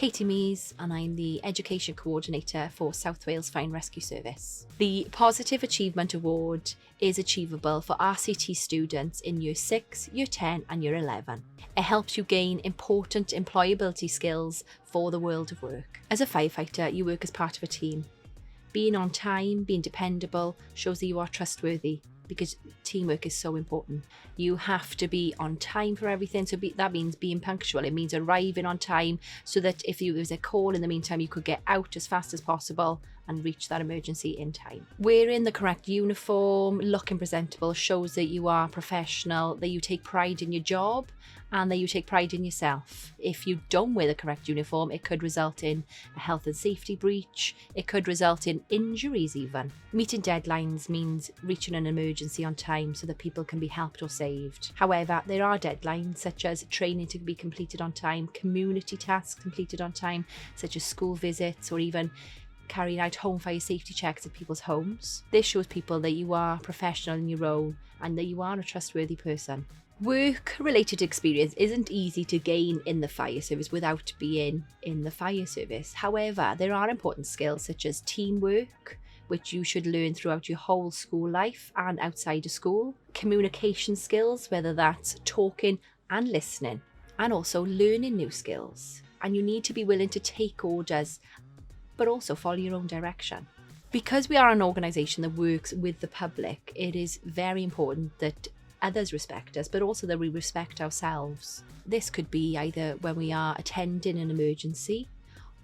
Katie Mees, and I'm the Education Coordinator for South Wales Fire and Rescue Service. The Positive Achievement Award is achievable for RCT students in Year 6, Year 10 and Year 11. It helps you gain important employability skills for the world of work. As a firefighter, you work as part of a team. Being on time, being dependable, shows that you are trustworthy, because teamwork is so important. You have to be on time for everything. So that means being punctual. It means arriving on time so that if there was a call in the meantime, you could get out as fast as possible and reach that emergency in time. Wearing the correct uniform, looking presentable, shows that you are professional, that you take pride in your job, and that you take pride in yourself. If you don't wear the correct uniform, it could result in a health and safety breach. It could result in injuries even. Meeting deadlines means reaching an emergency on time so that people can be helped or saved. However, there are deadlines such as training to be completed on time, community tasks completed on time, such as school visits, or even carrying out home fire safety checks at people's homes. This shows people that you are professional in your role and that you are a trustworthy person. Work-related experience isn't easy to gain in the fire service without being in the fire service. However, there are important skills such as teamwork, which you should learn throughout your whole school life and outside of school. Communication skills, whether that's talking and listening, and also learning new skills. And you need to be willing to take orders, but also follow your own direction. Because we are an organisation that works with the public, it is very important that others respect us, but also that we respect ourselves. This could be either when we are attending an emergency,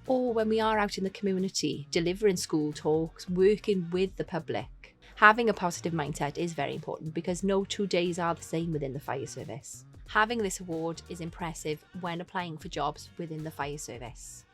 or when we are out in the community, delivering school talks, working with the public. Having a positive mindset is very important because no 2 days are the same within the fire service. Having this award is impressive when applying for jobs within the fire service.